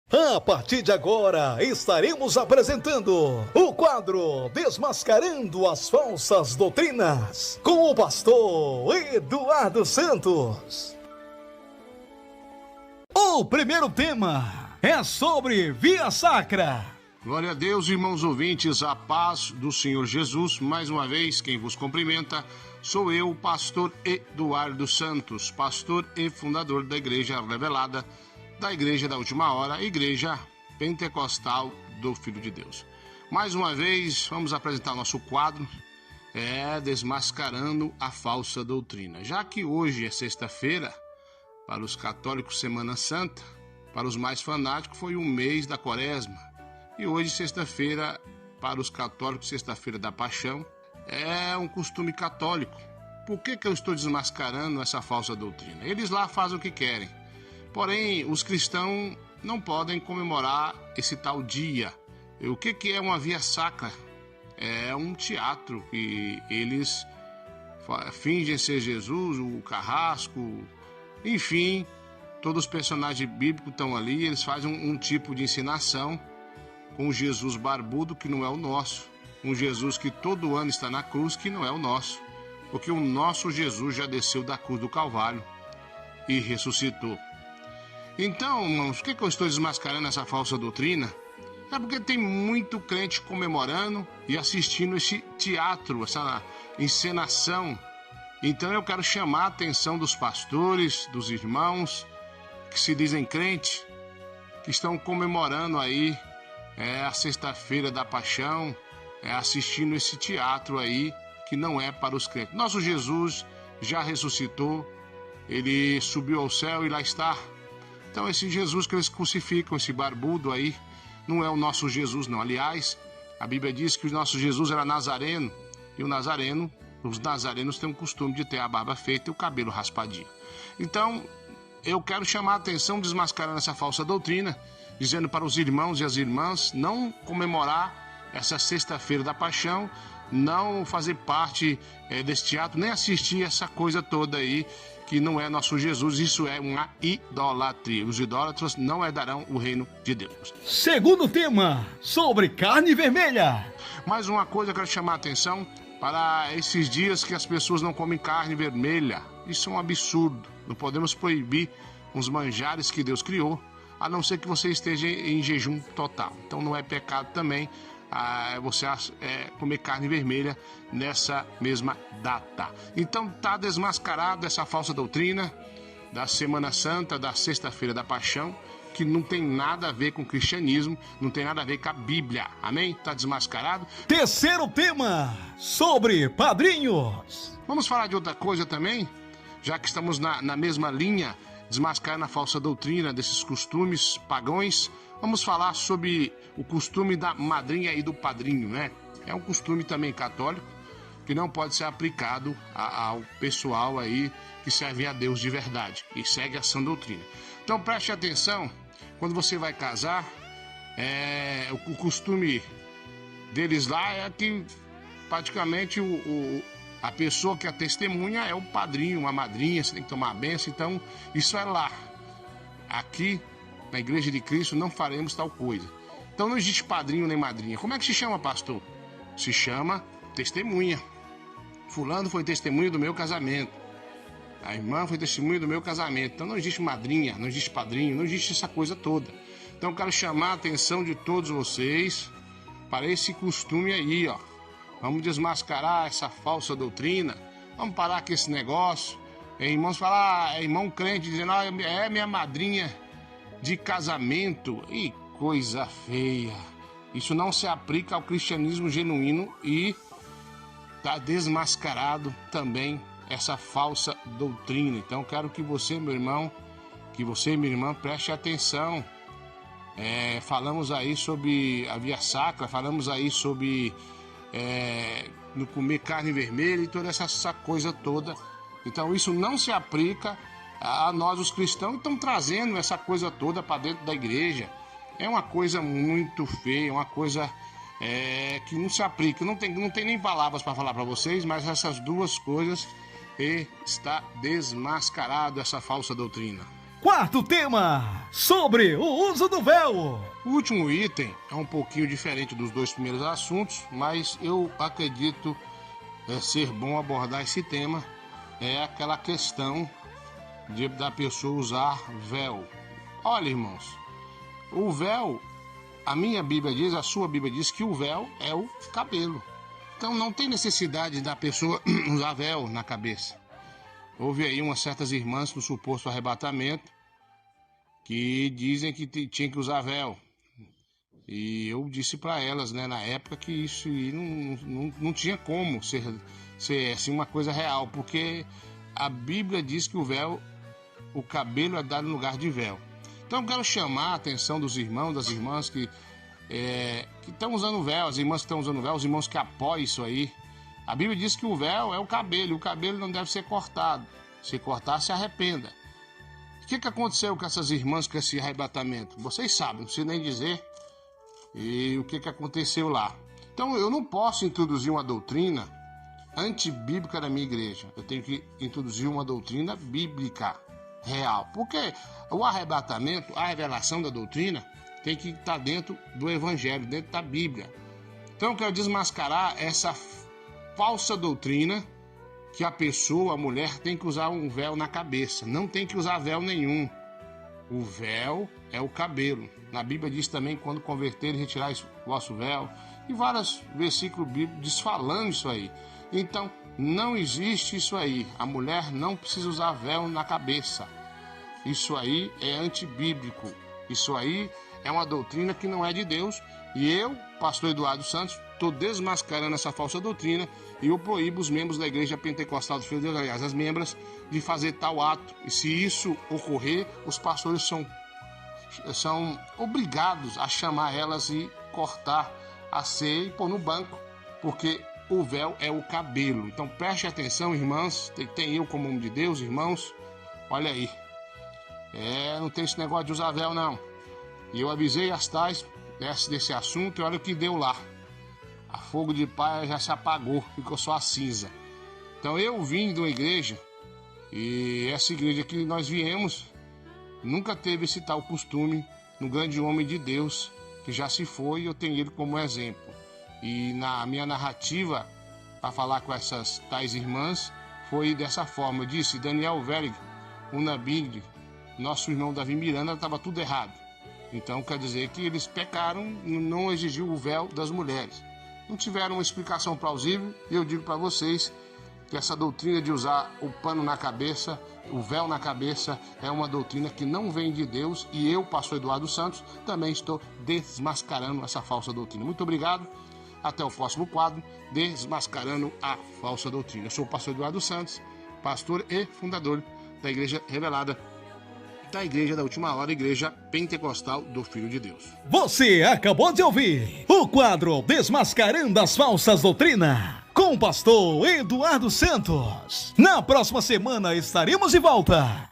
A partir de agora, estaremos apresentando o quadro Desmascarando as Falsas Doutrinas, com o pastor Eduardo Santos. O primeiro tema é sobre Via Sacra. Glória a Deus, irmãos ouvintes, a paz do Senhor Jesus. Mais uma vez, quem vos cumprimenta sou eu, pastor Eduardo Santos, pastor e fundador da Igreja Revelada, da Igreja da Última Hora, Igreja Pentecostal do Filho de Deus. Mais uma vez, vamos apresentar nosso quadro, Desmascarando a Falsa Doutrina. Já que hoje é sexta-feira, para os católicos Semana Santa, para os mais fanáticos foi um mês da Quaresma. E hoje, sexta-feira, para os católicos, sexta-feira da Paixão, é um costume católico. Por que eu estou desmascarando essa falsa doutrina? Eles lá fazem o que querem. Porém, os cristãos não podem comemorar esse tal dia. O que é uma via sacra? É um teatro que eles fingem ser Jesus, o carrasco, enfim, todos os personagens bíblicos estão ali. Eles fazem um tipo de encenação com o Jesus barbudo, que não é o nosso. Um Jesus que todo ano está na cruz, que não é o nosso. Porque o nosso Jesus já desceu da cruz do Calvário e ressuscitou. Então, irmãos, por que eu estou desmascarando essa falsa doutrina? É porque tem muito crente comemorando e assistindo esse teatro, essa encenação. Então eu quero chamar a atenção dos pastores, dos irmãos que se dizem crentes, que estão comemorando aí a sexta-feira da Paixão, assistindo esse teatro aí que não é para os crentes. Nosso Jesus já ressuscitou, ele subiu ao céu e lá está. Então esse Jesus que eles crucificam, esse barbudo aí, não é o nosso Jesus não. Aliás, a Bíblia diz que o nosso Jesus era nazareno, e os nazarenos têm o costume de ter a barba feita e o cabelo raspadinho. Então, eu quero chamar a atenção, desmascarando essa falsa doutrina, dizendo para os irmãos e as irmãs não comemorar essa sexta-feira da Paixão, não fazer parte desse teatro, nem assistir essa coisa toda aí, que não é nosso Jesus. Isso é uma idolatria. Os idólatras não herdarão o reino de Deus. Segundo tema, sobre carne vermelha. Mais uma coisa eu quero chamar a atenção para esses dias que as pessoas não comem carne vermelha. Isso é um absurdo. Não podemos proibir os manjares que Deus criou, a não ser que você esteja em jejum total. Então não é pecado também você comer carne vermelha nessa mesma data. Então está desmascarado essa falsa doutrina da Semana Santa, da Sexta-feira da Paixão, que não tem nada a ver com o cristianismo, não tem nada a ver com a Bíblia. Amém? Está desmascarado. Terceiro tema, sobre padrinhos. Vamos falar de outra coisa também, já que estamos na mesma linha, desmascarando a falsa doutrina desses costumes pagãos. Vamos falar sobre o costume da madrinha e do padrinho, né? É um costume também católico que não pode ser aplicado ao pessoal aí que serve a Deus de verdade e segue a sã doutrina. Então preste atenção, quando você vai casar, o costume deles lá é que praticamente a pessoa que é testemunha é o padrinho, a madrinha, você tem que tomar a bênção. Então isso é lá. Aqui na Igreja de Cristo não faremos tal coisa. Então não existe padrinho nem madrinha. Como é que se chama, pastor? Se chama testemunha. Fulano foi testemunha do meu casamento. A irmã foi testemunha do meu casamento. Então não existe madrinha, não existe padrinho, não existe essa coisa toda. Então eu quero chamar a atenção de todos vocês para esse costume aí, ó. Vamos desmascarar essa falsa doutrina. Vamos parar com esse negócio. Irmãos falar, irmão crente dizendo, é minha madrinha de casamento. E coisa feia. Isso não se aplica ao cristianismo genuíno e está desmascarado também essa falsa doutrina. Então quero que você, meu irmão, que você, minha irmã, preste atenção. Falamos aí sobre a via sacra, falamos aí sobre não comer carne vermelha e toda essa coisa toda. Então isso não se aplica a nós os cristãos, que estão trazendo essa coisa toda para dentro da igreja. É uma coisa muito feia, uma coisa que não se aplica. Não tem nem palavras para falar para vocês, mas essas duas coisas está desmascarado essa falsa doutrina. quarto tema, sobre o uso do véu. O último item é um pouquinho diferente dos dois primeiros assuntos, mas eu acredito ser bom abordar esse tema. É aquela questão da pessoa usar véu. Olha, irmãos, o véu, a minha Bíblia diz, a sua Bíblia diz que o véu é o cabelo. Então não tem necessidade da pessoa usar véu na cabeça. Houve aí umas certas irmãs no suposto arrebatamento que dizem que tinha que usar véu. E eu disse para elas, né, na época, que isso não tinha como ser assim, uma coisa real, porque a Bíblia diz que o véu, o cabelo é dado no lugar de véu. Então eu quero chamar a atenção dos irmãos, das irmãs que estão usando véu, as irmãs que estão usando véu, os irmãos que apoiam isso aí. A Bíblia diz que o véu é o cabelo, e o cabelo não deve ser cortado. Se cortar, se arrependa. O que aconteceu com essas irmãs com esse arrebatamento? Vocês sabem, não preciso nem dizer. E o que aconteceu lá? Então eu não posso introduzir uma doutrina antibíblica na minha igreja. Eu tenho que introduzir uma doutrina bíblica real. Porque o arrebatamento, a revelação da doutrina, tem que estar dentro do evangelho, dentro da Bíblia. Então eu quero desmascarar essa falsa doutrina que a pessoa, a mulher, tem que usar um véu na cabeça. Não tem que usar véu nenhum. O véu é o cabelo. Na Bíblia diz também, quando converterem, retirar o vosso véu. E vários versículos bíblicos diz falando isso aí. Então, não existe isso aí. A mulher não precisa usar véu na cabeça. Isso aí é antibíblico. Isso aí é uma doutrina que não é de Deus. E eu, pastor Eduardo Santos, estou desmascarando essa falsa doutrina e eu proíbo os membros da Igreja Pentecostal do Filho de Deus, aliás, as membras, de fazer tal ato. E se isso ocorrer, os pastores são obrigados a chamar elas e cortar a ceia e pôr no banco, porque o véu é o cabelo. Então preste atenção, irmãs, tem eu como homem de Deus, irmãos, olha aí, não tem esse negócio de usar véu não. E eu avisei as tais desse assunto e olha o que deu lá. A fogo de palha já se apagou, ficou só a cinza. Então eu vim de uma igreja, e essa igreja que nós viemos nunca teve esse tal costume no grande homem de Deus, que já se foi, e eu tenho ele como exemplo. E na minha narrativa, para falar com essas tais irmãs, foi dessa forma. Eu disse, Daniel Verig, Unabing, nosso irmão Davi Miranda, estava tudo errado. Então quer dizer que eles pecaram, não exigiu o véu das mulheres. Não tiveram uma explicação plausível, e eu digo para vocês que essa doutrina de usar o pano na cabeça, o véu na cabeça, é uma doutrina que não vem de Deus, e eu, pastor Eduardo Santos, também estou desmascarando essa falsa doutrina. Muito obrigado, até o próximo quadro, Desmascarando a Falsa Doutrina. Eu sou o pastor Eduardo Santos, pastor e fundador da Igreja Revelada, da Igreja da Última Hora, Igreja Pentecostal do Filho de Deus. Você acabou de ouvir o quadro Desmascarando as Falsas Doutrinas, com o pastor Eduardo Santos. Na próxima semana estaremos de volta.